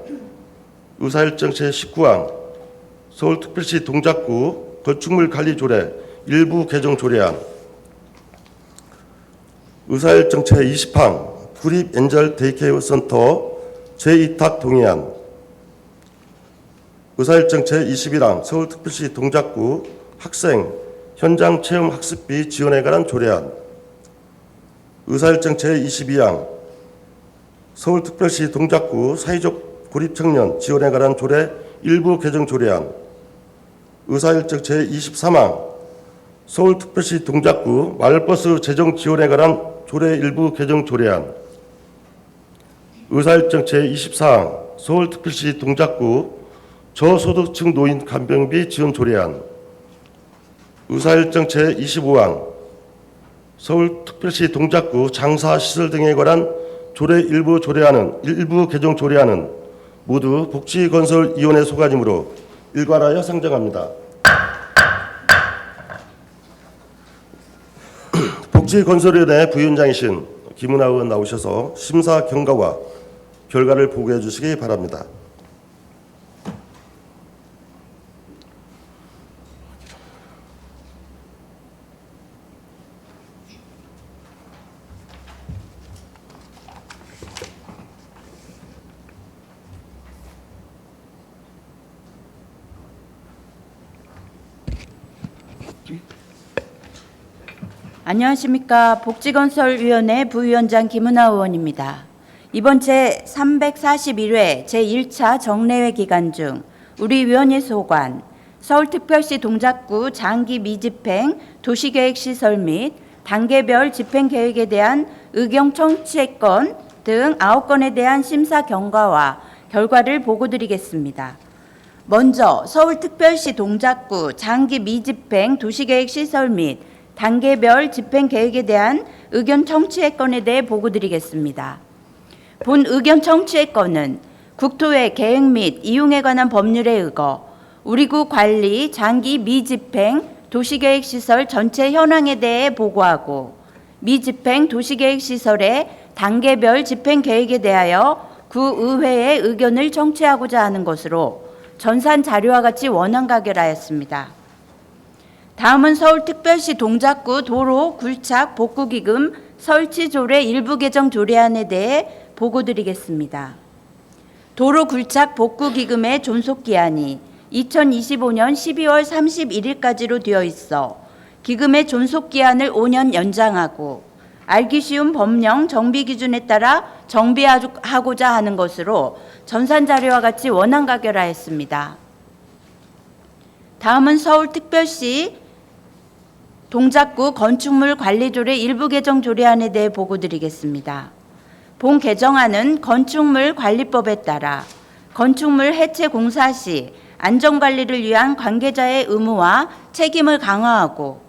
의사일정 제19항 서울특별시 동작구 건축물 관리 조례 일부 개정 조례안. 의사일정 제20항 구립 엔젤 데이케어 센터 재이탁 동의안. 의사일정 제21항 서울특별시 동작구 학생 현장 체험 학습비 지원에 관한 조례안. 의사일정 제22항 서울특별시 동작구 사회적 고립 청년 지원에 관한 조례 일부 개정 조례안. 의사일정 제23항 서울특별시 동작구 마을버스 재정 지원에 관한 조례 일부 개정 조례안. 의사일정 제24항 서울특별시 동작구 저소득층 노인 간병비 지원 조례안. 의사일정 제25항 서울특별시 동작구 장사시설 등에 관한 조례 일부 개정 조례안은 모두 복지건설위원회 소관이므로 일괄하여 상정합니다. 복지건설위원회 부위원장이신 김은하 의원 나오셔서 심사 경과와 결과를 보고해 주시기 바랍니다. 안녕하십니까. 복지건설위원회 부위원장 김은하 의원입니다. 이번 제341회 제1차 정례회 기간 중 우리 위원회 소관 서울특별시 동작구 장기 미집행 도시계획시설 및 단계별 집행계획에 대한 의견 청취 건 등 9건에 대한 심사 경과와 결과를 보고드리겠습니다. 먼저 서울특별시 동작구 장기 미집행 도시계획시설 및 단계별 집행계획에 대한 의견 청취의 건에 대해 보고드리겠습니다. 본 의견 청취의 건은 국토의 계획 및 이용에 관한 법률에 의거 우리구 관리 장기 미집행 도시계획시설 전체 현황에 대해 보고하고 미집행 도시계획시설의 단계별 집행계획에 대하여 구의회의 의견을 청취하고자 하는 것으로 전산 자료와 같이 원안 가결하였습니다. 다음은 서울특별시 동작구 도로 굴착 복구기금 설치 조례 일부 개정 조례안에 대해 보고드리겠습니다. 도로 굴착 복구기금의 존속기한이 2025년 12월 31일까지로 되어 있어 기금의 존속기한을 5년 연장하고 알기 쉬운 법령 정비 기준에 따라 정비하고자 하는 것으로 전산 자료와 같이 원안 가결하였습니다. 다음은 서울특별시 동작구 건축물 관리조례 일부 개정 조례안에 대해 보고드리겠습니다. 본 개정안은 건축물 관리법에 따라 건축물 해체 공사 시 안전관리를 위한 관계자의 의무와 책임을 강화하고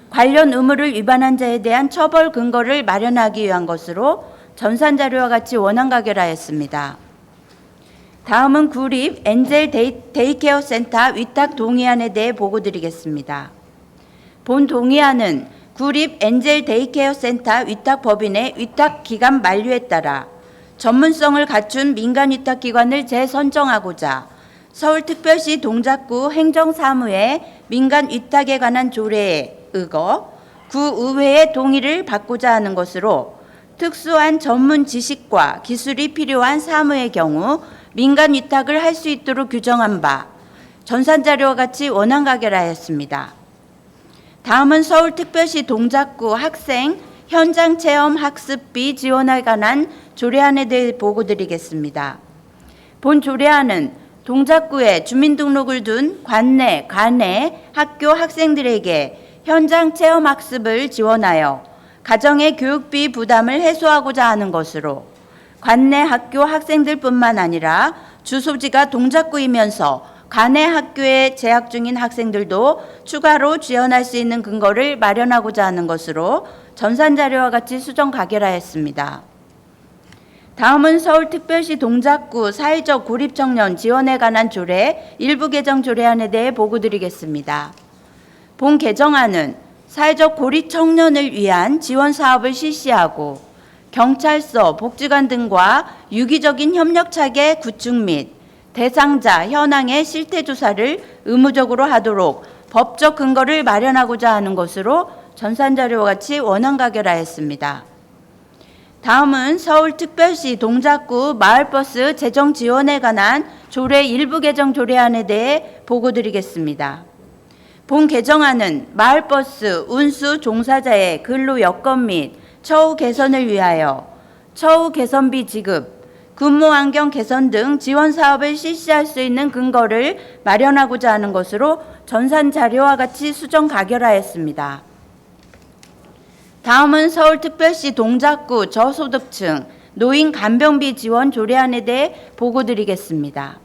관련 의무를 위반한 자에 대한 처벌 근거를 마련하기 위한 것으로 전산 자료와 같이 원안 가결하였습니다. 다음은 구립 엔젤 데이케어 센터 위탁 동의안에 대해 보고드리겠습니다. 본 동의안은 구립 엔젤 데이케어 센터 위탁 법인의 위탁 기간 만료에 따라 전문성을 갖춘 민간 위탁 기관을 재선정하고자 서울특별시 동작구 행정사무의 민간 위탁에 관한 조례에 의거 구의회의 동의를 받고자 하는 것으로 특수한 전문 지식과 기술이 필요한 사무의 경우 민간 위탁을 할 수 있도록 규정한 바 전산 자료와 같이 원안 가결하였습니다. 다음은 서울특별시 동작구 학생 현장 체험 학습비 지원에 관한 조례안에 대해 보고드리겠습니다. 본 조례안은 동작구에 주민등록을 둔 관내 학교 학생들에게 현장 체험 학습을 지원하여 가정의 교육비 부담을 해소하고자 하는 것으로 관내 학교 학생들뿐만 아니라 주소지가 동작구이면서 관내 학교에 재학 중인 학생들도 추가로 지원할 수 있는 근거를 마련하고자 하는 것으로 전산 자료와 같이 수정 가결하였습니다. 다음은 서울특별시 동작구 사회적 고립청년 지원에 관한 조례 일부 개정 조례안에 대해 보고드리겠습니다. 본 개정안은 사회적 고립 청년을 위한 지원 사업을 실시하고 경찰서, 복지관 등과 유기적인 협력 체계 구축 및 대상자 현황의 실태 조사를 의무적으로 하도록 법적 근거를 마련하고자 하는 것으로 전산 자료와 같이 원안 가결하였습니다. 다음은 서울특별시 동작구 마을버스 재정 지원에 관한 조례 일부 개정 조례안에 대해 보고드리겠습니다. 본 개정안은 마을버스 운수 종사자의 근로 여건 및 처우 개선을 위하여 처우 개선비 지급, 근무 환경 개선 등 지원 사업을 실시할 수 있는 근거를 마련하고자 하는 것으로 전산 자료와 같이 수정 가결하였습니다. 다음은 서울특별시 동작구 저소득층 노인 간병비 지원 조례안에 대해 보고드리겠습니다.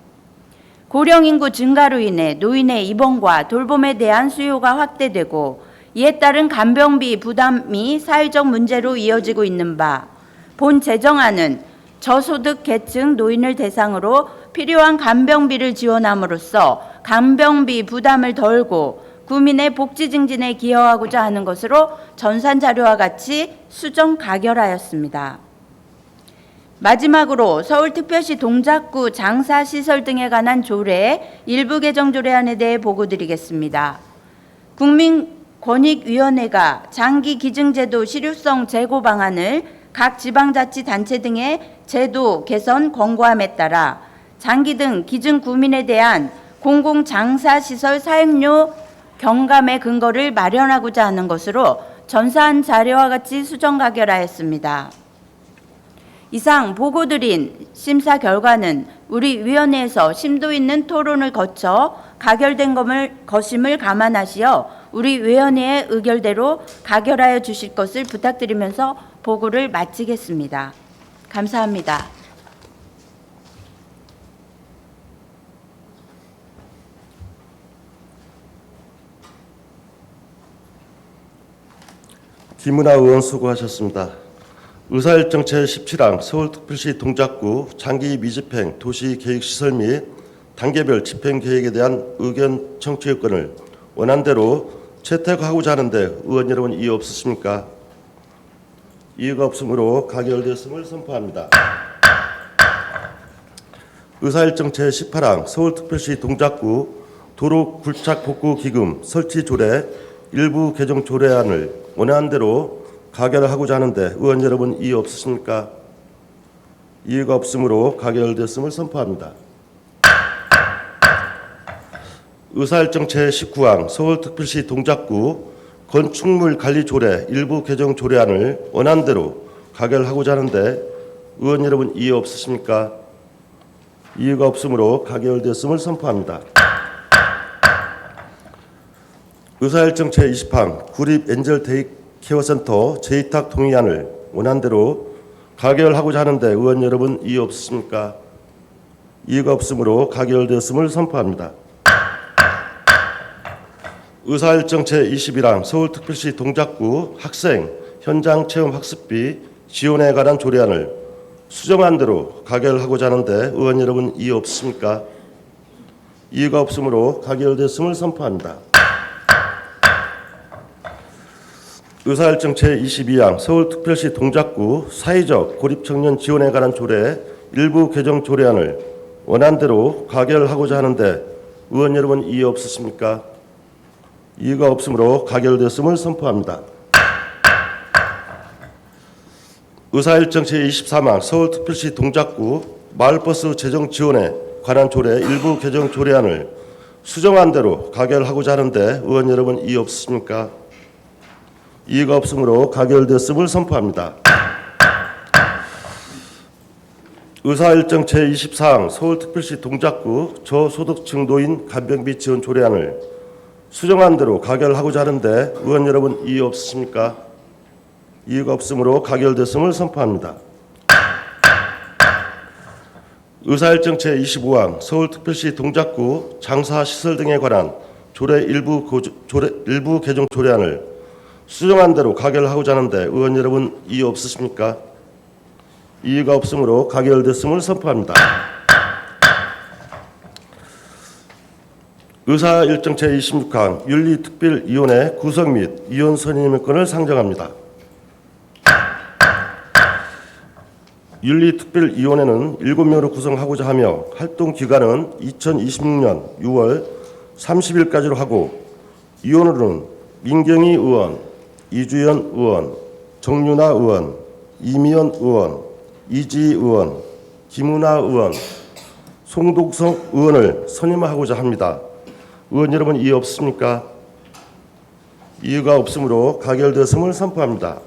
고령인구 증가로 인해 노인의 입원과 돌봄에 대한 수요가 확대되고 이에 따른 간병비 부담이 사회적 문제로 이어지고 있는 바, 본 제정안은 저소득 계층 노인을 대상으로 필요한 간병비를 지원함으로써 간병비 부담을 덜고 국민의 복지 증진에 기여하고자 하는 것으로 전산 자료와 같이 수정 가결하였습니다. 마지막으로 서울특별시 동작구 장사시설 등에 관한 조례 일부 개정 조례안에 대해 보고드리겠습니다. 국민권익위원회가 장기기증제도 실효성 제고 방안을 각 지방자치단체 등의 제도 개선 권고함에 따라 장기 등 기증 구민에 대한 공공장사시설 사용료 경감의 근거를 마련하고자 하는 것으로 전산 자료와 같이 수정 가결하였습니다. 이상 보고드린 심사 결과는 우리 위원회에서 심도 있는 토론을 거쳐 가결된 것임을 감안하시어 우리 위원회의 의결대로 가결하여 주실 것을 부탁드리면서 보고를 마치겠습니다. 감사합니다. 김은하 의원 수고하셨습니다. 의사일정 제17항 서울특별시 동작구 장기 미집행 도시계획시설 및 단계별 집행계획에 대한 의견 청취 요건을 원안대로 채택하고자 하는데 의원 여러분 이의 없으십니까? 이의가 없으므로 가결되었음을 선포합니다. 의사일정 제18항 서울특별시 동작구 도로 굴착 복구 기금 설치 조례 일부 개정 조례안을 원안대로 가결하고자 하는데 의원 여러분 이의 없으십니까? 이의가 없으므로 가결되었음을 선포합니다. 의사일정 제19항 서울특별시 동작구 건축물 관리 조례 일부 개정 조례안을 원안대로 가결하고자 하는데 의원 여러분 이의 없으십니까? 이의가 없으므로 가결되었음을 선포합니다. 의사일정 제20항 구립엔젤 데이케어센터 재위탁 동의안을 원안대로 가결하고자 하는데 의원 여러분 이의 없으십니까? 이의가 없으므로 가결되었음을 선포합니다. 의사일정 제21항 서울특별시 동작구 학생 현장 체험 학습비 지원에 관한 조례안을 수정안대로 가결하고자 하는데 의원 여러분 이의 없으십니까? 이의가 없으므로 가결되었음을 선포합니다. 의사일정 제22항 서울특별시 동작구 사회적 고립청년 지원에 관한 조례 일부 개정 조례안을 원안대로 가결하고자 하는데 의원 여러분 이의 없으십니까? 이의가 없으므로 가결되었음을 선포합니다. 의사일정 제23항 서울특별시 동작구 마을버스 재정 지원에 관한 조례 일부 개정 조례안을 수정안대로 가결하고자 하는데 의원 여러분 이의 없으십니까? 이의가 없으므로 가결되었음을 선포합니다. 의사일정 제24항 서울특별시 동작구 저소득층 노인 간병비 지원 조례안을 수정안대로 가결하고자 하는데 의원 여러분 이의 없으십니까? 이의가 없으므로 가결됐음을 선포합니다. 의사일정 제25항 서울특별시 동작구 장사시설 등에 관한 조례 일부 개정 조례안을 수정한 대로 가결하고자 하는데 의원 여러분 이의 없으십니까? 이의가 없으므로 가결됐음을 선포합니다. 의사일정 제26항 윤리특별위원회 구성 및 위원 선임권을 상정합니다. 윤리특별위원회는 7명으로 구성하고자 하며 활동 기간은 2026년 6월 30일까지로 하고 위원으로는 민경희 의원, 이주연 의원, 정윤아 의원, 이미연 의원, 이지희 의원, 김은하 의원, 송동석 의원을 선임하고자 합니다. 의원 여러분 이의 없습니까? 이의가 없으므로 가결되었음을 선포합니다.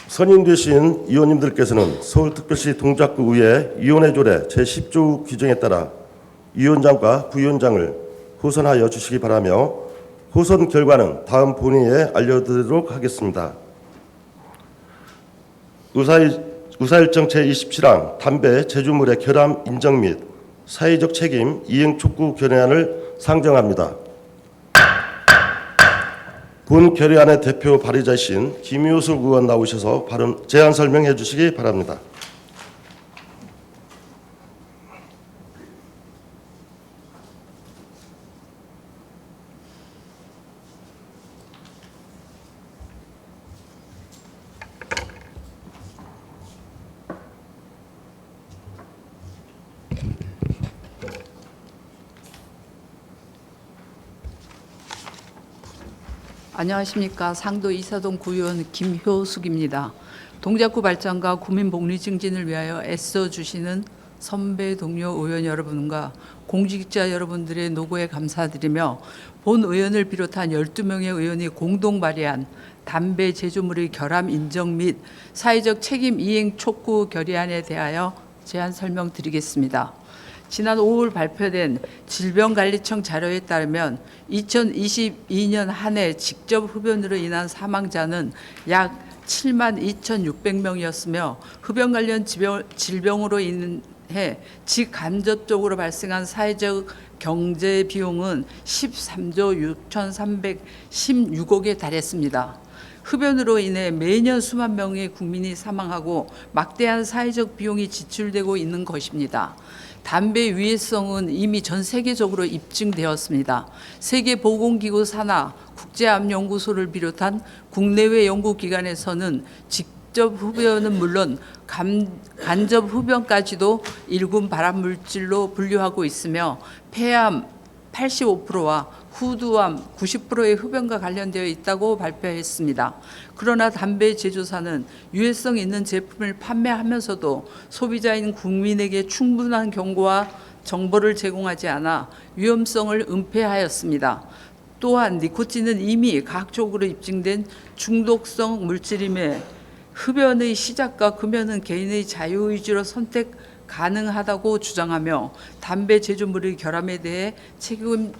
선임되신 위원님들께서는 서울특별시 동작구의회 위원회 조례 제10조 규정에 따라 위원장과 부위원장을 호선하여 주시기 바라며 호선 결과는 다음 본회의에 알려드리도록 하겠습니다. 의사일정 제27항 담배 제조물의 결함 인정 및 사회적 책임 이행 촉구 결의안을 상정합니다. 본 결의안의 대표 발의자이신 김효숙 의원 나오셔서 제안 설명해 주시기 바랍니다. 안녕하십니까. 상도 이사동 구의원 김효숙입니다. 동작구 발전과 구민 복리 증진을 위하여 애써주시는 선배 동료 의원 여러분과 공직자 여러분들의 노고에 감사드리며 본 의원을 비롯한 12명의 의원이 공동 발의한 담배 제조물의 결함 인정 및 사회적 책임 이행 촉구 결의안에 대하여 제안 설명드리겠습니다. 지난 5월 발표된 질병관리청 자료에 따르면 2022년 한 해 직접 흡연으로 인한 사망자는 약 7만 2,600명이었으며 흡연 관련 질병으로 인해 직간접적으로 발생한 사회적 경제 비용은 13조 6,316억에 달했습니다. 흡연으로 인해 매년 수만 명의 국민이 사망하고 막대한 사회적 비용이 지출되고 있는 것입니다. 담배의 위해성은 이미 전 세계적으로 입증되었습니다. 세계보건기구 산하, 국제암연구소를 비롯한 국내외 연구기관에서는 직접 흡연은 물론 간접 흡연까지도 일군 발암물질로 분류하고 있으며 폐암 85%와 후두암 90%의 흡연과 관련되어 있다고 발표했습니다. 그러나 담배 제조사는 유해성 있는 제품을 판매하면서도 소비자인 국민에게 충분한 경고와 정보를 제공하지 않아 위험성을 은폐하였습니다. 또한 니코틴은 이미 과학적으로 입증된 중독성 물질임에 흡연의 시작과 금연은 개인의 자유의지로 선택 가능하다고 주장하며 담배 제조물의 결함에 대해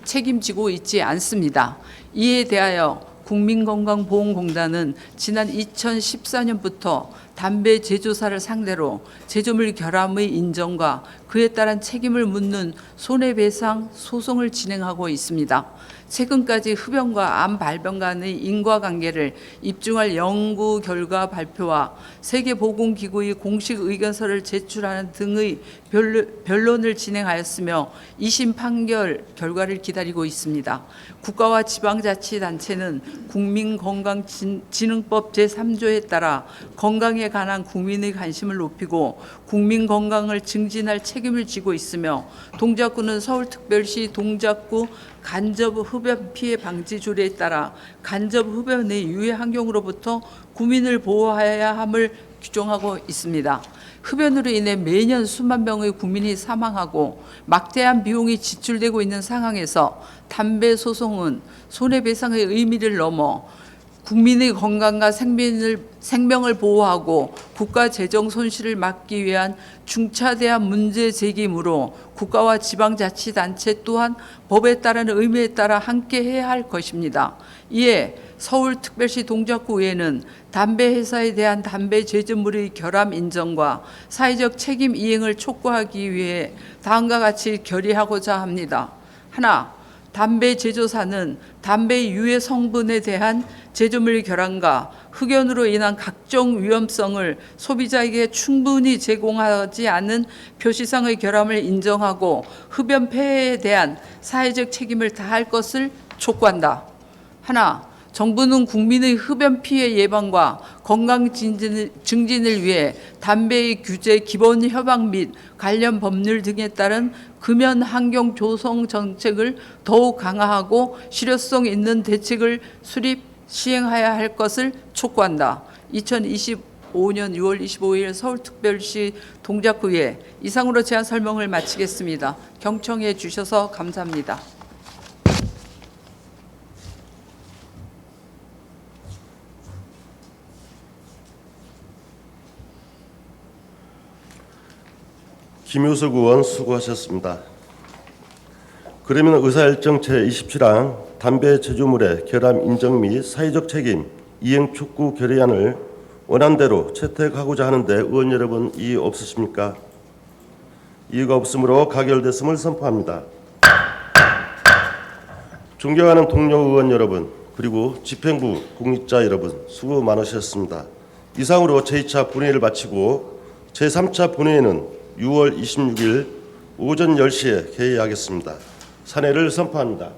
책임지고 있지 않습니다. 이에 대하여 국민건강보험공단은 지난 2014년부터 담배 제조사를 상대로 제조물 결함의 인정과 그에 따른 책임을 묻는 손해배상 소송을 진행하고 있습니다. 최근까지 흡연과 암 발병 간의 인과관계를 입증할 연구 결과 발표와 세계보건기구의 공식 의견서를 제출하는 등의 변론을 진행하였으며 2심 판결 결과를 기다리고 있습니다. 국가와 지방자치단체는 국민건강진흥법 제3조에 따라 건강에 관한 국민의 관심을 높이고 국민 건강을 증진할 책임을 지고 있으며 동작구는 서울특별시 동작구 간접 흡연 피해 방지 조례에 따라 간접 흡연의 유해 환경으로부터 국민을 보호해야 함을 규정하고 있습니다. 흡연으로 인해 매년 수만 명의 국민이 사망하고 막대한 비용이 지출되고 있는 상황에서 담배 소송은 손해배상의 의미를 넘어 국민의 건강과 생명을 보호하고 국가 재정 손실을 막기 위한 중차대한 문제 제기이므로 국가와 지방자치단체 또한 법에 따른 의무에 따라 함께 해야 할 것입니다. 이에 서울특별시 동작구의회는 담배 회사에 대한 담배 제조물의 결함 인정과 사회적 책임 이행을 촉구하기 위해 다음과 같이 결의하고자 합니다. 하나, 담배 제조사는 담배 유해 성분에 대한 제조물 결함과 흡연으로 인한 각종 위험성을 소비자에게 충분히 제공하지 않은 표시상의 결함을 인정하고 흡연 폐해에 대한 사회적 책임을 다할 것을 촉구한다. 하나, 정부는 국민의 흡연 피해 예방과 건강 증진을 위해 담배의 규제, 기본 협약 및 관련 법률 등에 따른 금연 환경 조성 정책을 더욱 강화하고 실효성 있는 대책을 수립 시행해야 할 것을 촉구한다. 2025년 6월 25일 서울특별시 동작구의회 이상으로 제안 설명을 마치겠습니다. 경청해 주셔서 감사합니다. 김효석 의원 수고하셨습니다. 그러면 의사일정 제27항 담배 제조물의 결함 인정 및 사회적 책임 이행 촉구 결의안을 원안대로 채택하고자 하는데 의원 여러분 이의 없으십니까? 이의가 없으므로 가결됐음을 선포합니다. 존경하는 동료 의원 여러분 그리고 집행부 공직자 여러분 수고 많으셨습니다. 이상으로 제2차 본회의를 마치고 제3차 본회의는 6월 26일 오전 10시에 개의하겠습니다. 산회를 선포합니다.